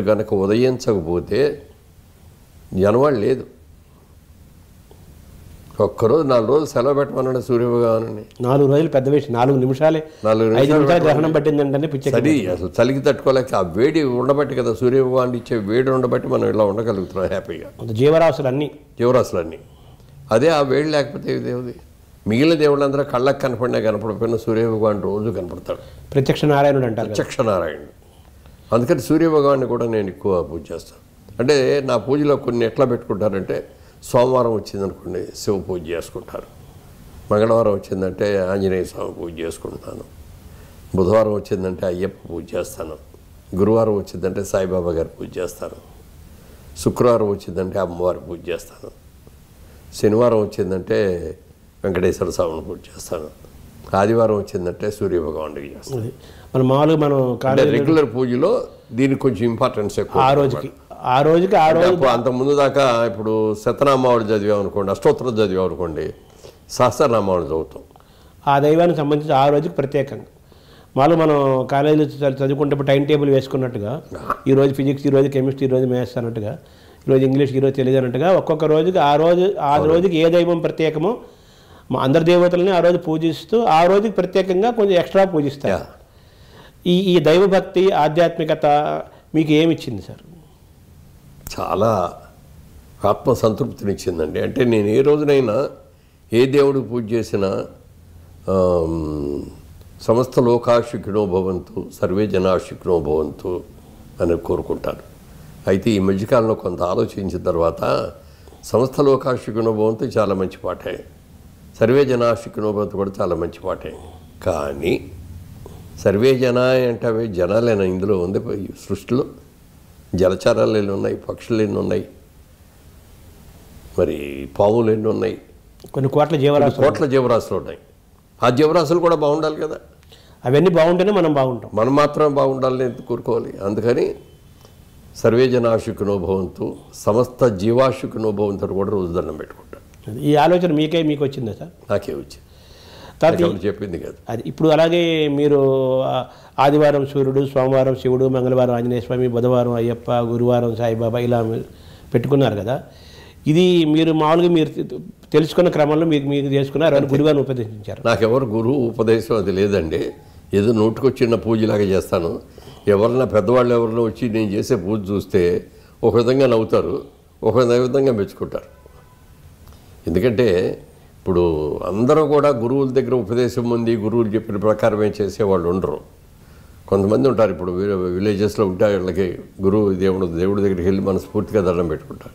కనుక ఉదయించకపోతే జనవాళ్ళు లేదు. ఒక్కరోజు 4 రోజులు సెలవు పెట్టమన్నాడు సూర్యభగవాను. 4 రోజులు పెద్ద విషయం. 4 నిమిషాలే 4 నిమిషాలు గ్రహణం పట్టిందంటే పిచ్చి. సరే, అసలు చలికి తట్టుకోలేక ఆ వేడి ఉండబట్టి కదా, సూర్యభగవాను ఇచ్చే వేడి ఉండబట్టి మనం ఇలా ఉండగలుగుతున్నాం హ్యాపీగా. జీవరాశులన్నీ అదే. ఆ వేడి లేకపోతే దేవుడి మిగిలిన దేవుళ్ళందరూ కళ్ళకు కనపడినా కనపడిపోయినా సూర్యభగవాన్ రోజు కనపడతాడు. ప్రత్యక్ష నారాయణుడు అంటారు. ప్రత్యక్ష నారాయణుడు. అందుకని సూర్యభగవాన్ని కూడా నేను ఎక్కువ పూజ చేస్తాను. అంటే నా పూజలో కొన్ని ఎట్లా పెట్టుకుంటారంటే, సోమవారం వచ్చిందనుకోండి శివ పూజ చేసుకుంటారు, మంగళవారం వచ్చిందంటే ఆంజనేయ స్వామి పూజ చేసుకుంటాను, బుధవారం వచ్చిందంటే అయ్యప్ప పూజ చేస్తాను, గురువారం వచ్చిందంటే సాయిబాబా గారి పూజ చేస్తాను, శుక్రవారం వచ్చిందంటే అమ్మవారి పూజ చేస్తాను, శనివారం వచ్చిందంటే వెంకటేశ్వర స్వామిని పూజ చేస్తాను, ఆదివారం వచ్చిందంటే సూర్యభగవానుడికి చేస్తాను. మన మామూలుగా మనం రెగ్యులర్ పూజలో దీనికి కొంచెం ఇంపార్టెన్స్ ఎక్కువ. ఆ రోజుకి అంతకుముందు దాకా ఇప్పుడు శతనామావళి చదివామనుకోండి, అష్టోత్తరం చదివామనుకోండి, సహస్రనామావళి చదువుతాం. ఆ దైవానికి సంబంధించి ఆ రోజుకి ప్రత్యేకంగా మామూలు మనం కాలేజీలో చదువుకుంటే టైం టేబుల్ వేసుకున్నట్టుగా, ఈరోజు ఫిజిక్స్, ఈరోజు కెమిస్ట్రీ, ఈరోజు మ్యాథ్స్ అన్నట్టుగా, ఈరోజు ఇంగ్లీష్, ఈరోజు తెలుగు అన్నట్టుగా ఒక్కొక్క రోజుకి ఆ రోజుకి ఏ దైవం ప్రత్యేకమో అందరి దేవతలని ఆ రోజు పూజిస్తూ ఆ రోజుకి ప్రత్యేకంగా కొంచెం ఎక్స్ట్రా పూజిస్తారు. ఈ దైవభక్తి, ఆధ్యాత్మికత మీకు ఏమిచ్చింది సార్? చాలా ఆత్మసంతృప్తినిచ్చిందండి. అంటే నేను ఏ రోజునైనా ఏ దేవుడికి పూజ చేసినా సమస్త లోకాశుకినో భవంతు, సర్వే జనాశుకినో భవంతు అని కోరుకుంటాను. అయితే ఈ మధ్యకాలంలో కొంత ఆలోచించిన తర్వాత సమస్త లోకాశుకినో భవంతు చాలా మంచి పాటే, సర్వే జనాశుకినో భవంతు కూడా చాలా మంచి పాటే. కానీ సర్వే జన అంటే అవి జనాలేనా ఇందులో ఉంది? సృష్టిలో జలచరాలు ఎన్ని ఉన్నాయి, పక్షులు ఎన్ని ఉన్నాయి, మరి పాములు ఎన్ని ఉన్నాయి, కొన్ని కోట్ల జీవరాశులు ఉన్నాయి. ఆ జీవరాశులు కూడా బాగుండాలి కదా. అవన్నీ బాగుంటేనే మనం బాగుంటాం. మనం మాత్రం బాగుండాలని ఎందుకు కోరుకోవాలి? అందుకని సర్వే జనాశుకినో భవంతు, సమస్త జీవాశుకినో భవంతు అని కూడా రోజు దండం పెట్టుకుంటాను. ఈ ఆలోచన మీకు వచ్చిందా సార్? నాకే వచ్చింది, చెప్పింది కదా. అది ఇప్పుడు అలాగే మీరు ఆదివారం సూర్యుడు, సోమవారం శివుడు, మంగళవారం ఆంజనేయ స్వామి, బుధవారం అయ్యప్ప, గురువారం సాయిబాబా ఇలా పెట్టుకున్నారు కదా. ఇది మీరు మామూలుగా మీరు తెలుసుకున్న క్రమంలో మీకు చేసుకున్నారు, గురువారం ఉపదేశించారు? నాకెవరు గురువు ఉపదేశం అది లేదండి. ఏదో నోటుకొచ్చిన పూజలాగా చేస్తాను. ఎవరన్నా పెద్దవాళ్ళు ఎవరన్నా వచ్చి నేను చేసే పూజ చూస్తే ఒక విధంగా నవ్వుతారు, ఒక విధంగా మెచ్చుకుంటారు. ఎందుకంటే ఇప్పుడు అందరూ కూడా గురువుల దగ్గర ఉపదేశం ఉంది, గురువులు చెప్పిన ప్రకారమే చేసేవాళ్ళు ఉండరు. కొంతమంది ఉంటారు. ఇప్పుడు విలేజెస్లో ఉంటే వాళ్ళకి దేవుడి దగ్గరికి వెళ్ళి మనస్ఫూర్తిగా దండం పెట్టుకుంటారు.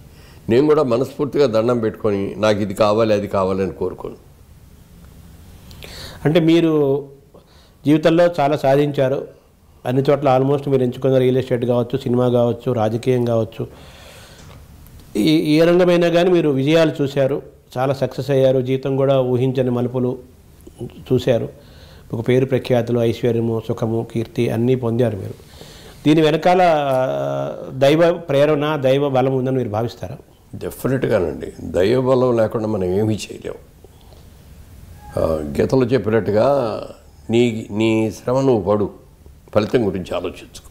నేను కూడా మనస్ఫూర్తిగా దండం పెట్టుకొని నాకు ఇది కావాలి, అది కావాలని కోరుకోను. అంటే మీరు జీవితంలో చాలా సాధించారు, అన్ని చోట్ల ఆల్మోస్ట్ మీరు ఎంచుకున్న రియల్ ఎస్టేట్ కావచ్చు, సినిమా కావచ్చు, రాజకీయం కావచ్చు, ఏ రంగమైనా కానీ మీరు విజయాలు చూశారు, చాలా సక్సెస్ అయ్యారు, జీవితం కూడా ఊహించని మలుపులు చూశారు, ఒక పేరు ప్రఖ్యాతులు, ఐశ్వర్యము, సుఖము, కీర్తి అన్నీ పొందారు మీరు. దీని వెనకాల దైవ ప్రేరణ, దైవ బలం ఉందని మీరు భావిస్తారా? డెఫినెట్గానండి. దైవ బలం లేకుండా మనం ఏమీ చేయలేము. గీతలో చెప్పినట్టుగా నీ శ్రమ నువ్వు పడు, ఫలితం గురించి ఆలోచించుకో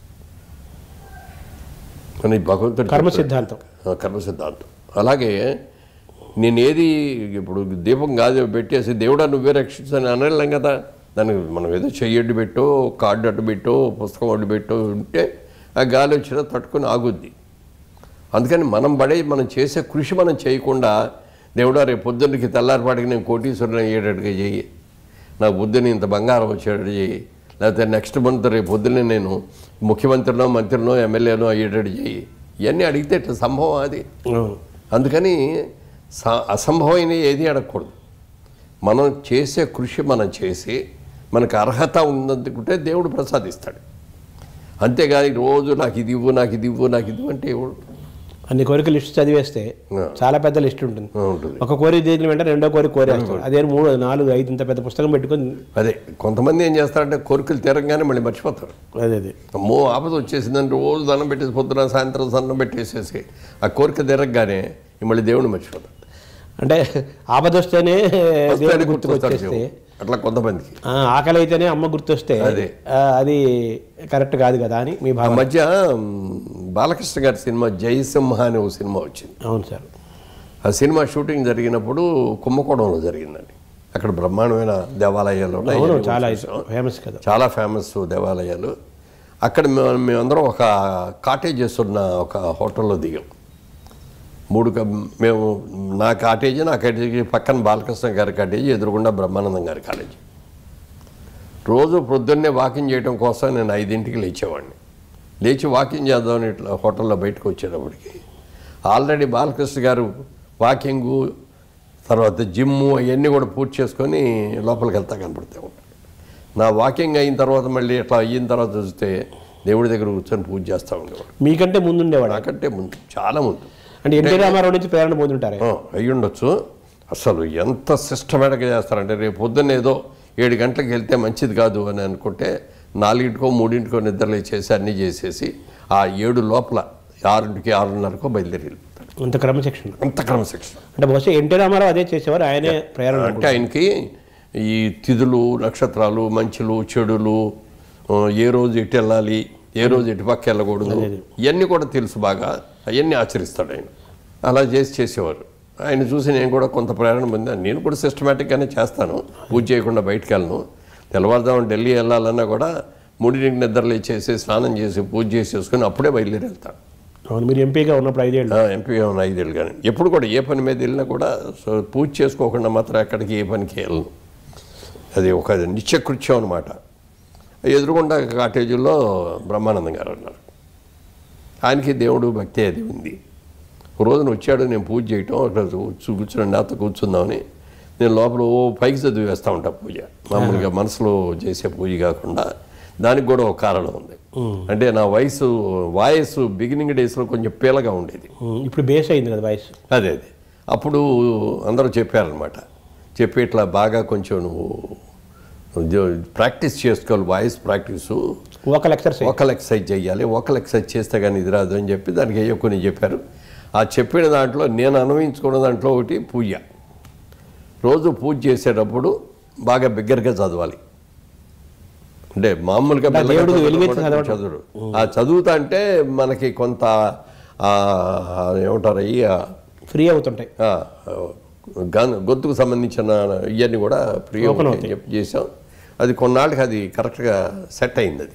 అని భగవంతుడు కర్మ సిద్ధాంతం. అలాగే నేనేది ఇప్పుడు దీపం గాది పెట్టేసి దేవుడా నువ్వే రక్షించని అనలేం కదా. దానికి మనం ఏదో చెయ్యడ్డు పెట్టో, కార్డు అడ్డు పెట్టో, పుస్తకం అడ్డు పెట్టో ఉంటే ఆ గాలి వచ్చినా తట్టుకొని ఆగుద్ది. అందుకని మనం చేసే కృషి మనం చేయకుండా దేవుడా రేపు పొద్దున్నకి తెల్లారిపాటికి నేను కోటీశ్వరుని అయ్యేటట్టుగా చెయ్యి, నా బుద్ధిని ఇంత బంగారం వచ్చేటట్టు చెయ్యి, లేకపోతే నెక్స్ట్ మంత్ రేపు పొద్దున్నే నేను ముఖ్యమంత్రినో, మంత్రినో, ఎమ్మెల్యేనో అయ్యేటట్టు చెయ్యి. ఇవన్నీ అడిగితే ఇట్లా సంభవం అది. అందుకని అసంభవమైన ఏది అడగకూడదు. మనం చేసే కృషి మనం చేసి మనకు అర్హత ఉందనుకుంటే దేవుడు ప్రసాదిస్తాడు. అంతేగాని రోజు నాకు ఇది ఇవ్వు, నాకు ఇది ఇవ్వు, నాకు ఇది అంటే ఎవడు? అన్ని కోరిక లిస్ట్ చదివేస్తే చాలా పెద్ద లిస్ట్ ఉంటుంది. ఒక కోరిక తీసిన వెంటనే రెండో కోరిక కోరేస్తాడు. అదే 3, 4, 5 ఇంత పెద్ద పుస్తకం పెట్టుకొని. అదే కొంతమంది ఏం చేస్తారంటే కోరికలు తీరంగానే మళ్ళీ మర్చిపోతారు. అదే అమ్మో ఆపద వచ్చేసిందని రోజు దండం పెట్టేసి పొద్దున సాయంత్రం దండం పెట్టేసేసి ఆ కోరిక తీరంగానే మళ్ళీ దేవుడిని మర్చిపోతారు. అంటే ఆపద వస్తేనే గుర్తుకొచ్చేస్తే అట్లా కొంతమందికి, ఆకలి అయితేనే అమ్మ గుర్తొస్తే అది కరెక్ట్ కాదు కదా అని మీ భావం. మధ్య బాలకృష్ణ గారి సినిమా జయసింహ అనే ఒక సినిమా వచ్చింది. అవును సార్. ఆ సినిమా షూటింగ్ జరిగినప్పుడు కుంభకోణంలో జరిగిందండి. అక్కడ బ్రహ్మాండమైన దేవాలయాలు ఉన్నాయి, చాలా ఫేమస్ కదా, చాలా ఫేమస్ దేవాలయాలు. అక్కడ మేమందరం ఒక కాటేజెస్ ఉన్న ఒక హోటల్లో దిగాం. మేము నా కాటేజీ పక్కన బాలకృష్ణ గారి కాటేజీ, ఎదురుగుండా బ్రహ్మానందం గారి కాలేజీ. రోజు ప్రొద్దున్నే వాకింగ్ చేయడం కోసం నేను 5ంటికి లేచేవాడిని. లేచి వాకింగ్ చేద్దామని ఇట్లా హోటల్లో బయటకు వచ్చేటప్పటికి ఆల్రెడీ బాలకృష్ణ గారు వాకింగు తర్వాత జిమ్ము అవన్నీ కూడా పూర్తి చేసుకొని లోపలికి వెళ్తా కనపడుతూ ఉంటాను. నా వాకింగ్ అయిన తర్వాత మళ్ళీ ఇట్లా అయిన తర్వాత చూస్తే దేవుడి దగ్గర కూర్చొని పూజ చేస్తూ ఉండేవాడు. మీకంటే ముందు ఉండేవాడు? నాకంటే ముందు, చాలా ముందు. అంటే ఎన్టీ రామారావు నుంచి ప్రేరణ పొందుంటారు? అయ్యి ఉండొచ్చు. అసలు ఎంత సిస్టమేటిక్గా చేస్తారంటే, రేపు పొద్దున్న ఏదో 7 గంటలకు వెళ్తే మంచిది కాదు అని అనుకుంటే 4కో 3కో నిద్రలే చేసి అన్నీ చేసేసి ఆ 7 లోపల 6కి 6:30కో బయలుదేరి వెళ్తాడు. అంత క్రమశిక్షణ, అంత క్రమశిక్షణ. అంటే బహుశా ఎన్టీ రామారావు అదే చేసేవారు, ఆయనే ప్రేరణ. అంటే ఆయనకి ఈ తిథులు, నక్షత్రాలు, మంచులు, చెడులు, ఏ రోజు ఎటు వెళ్ళాలి, ఏ రోజు ఎటు పక్క వెళ్ళకూడదు, ఇవన్నీ కూడా తెలుసు బాగా. అవన్నీ ఆచరిస్తాడు ఆయన. అలా చేసేవారు. ఆయన చూసి నేను కూడా కొంత ప్రేరణ పొందాను. నేను కూడా సిస్టమేటిక్గానే చేస్తాను, పూజ చేయకుండా బయటకు వెళ్ళను. తెల్లవారుదాం ఢిల్లీ వెళ్ళాలన్నా కూడా 3కి నిద్రలు చేసి స్నానం చేసి పూజ చేసేసుకొని అప్పుడే బయలుదేరి వెళ్తాను. అవును, మీరు ఎంపీగా ఉన్నప్పుడు 5 ఏళ్ళు? ఎంపీగా ఉన్న 5 ఏళ్ళు. కానీ ఎప్పుడు కూడా ఏ పని మీద వెళ్ళినా కూడా పూజ చేసుకోకుండా మాత్రం ఎక్కడికి ఏ పనికి వెళ్ళను. అది ఒక నిత్యకృత్యం అనమాట. ఎదురుగుండా కాటేజీలో బ్రహ్మానందం గారు ఉన్నారు. ఆయనకి దేవుడు భక్తి అది ఉంది. ఒక రోజున వచ్చాడు, నేను పూజ చేయటం, అక్కడ కూర్చుని నాతో కూర్చుందామని నేను లోపల పైకి చదివి వేస్తూ ఉంటాను పూజ. మామూలుగా మనసులో చేసే పూజ కాకుండా దానికి కూడా ఒక కారణం ఉంది. అంటే నా వాయిస్ బిగినింగ్ డేస్లో కొంచెం పీలగా ఉండేది. ఇప్పుడు బేస్ అయింది కదా వాయిస్. అదే అప్పుడు అందరూ చెప్పారనమాట, చెప్పి ఇట్లా బాగా కొంచెం నువ్వు ప్రాక్టీస్ చేసుకోవాలి, వాయిస్ ప్రాక్టీసు, వోకల్ ఎక్సర్సైజ్ చేయాలి, వోకల్ ఎక్సర్సైజ్ చేస్తే కానీ ఇది రాదు అని చెప్పి దానికి అయ్యో కొన్ని చెప్పారు. ఆ చెప్పిన దాంట్లో నేను అన్వయించుకున్న దాంట్లో ఒకటి పూజ. రోజు పూజ చేసేటప్పుడు బాగా బిగ్గరగా చదవాలి. అంటే మామూలుగా చదువుడు ఆ చదువుతా అంటే మనకి కొంత ఏమంటారు అయ్యి ఫ్రీ అవుతుంటాయి. గొంతుకు సంబంధించిన ఇవన్నీ కూడా ఫ్రీ చేసాం. అది కొన్నాళ్ళకి అది కరెక్ట్గా సెట్ అయింది. అది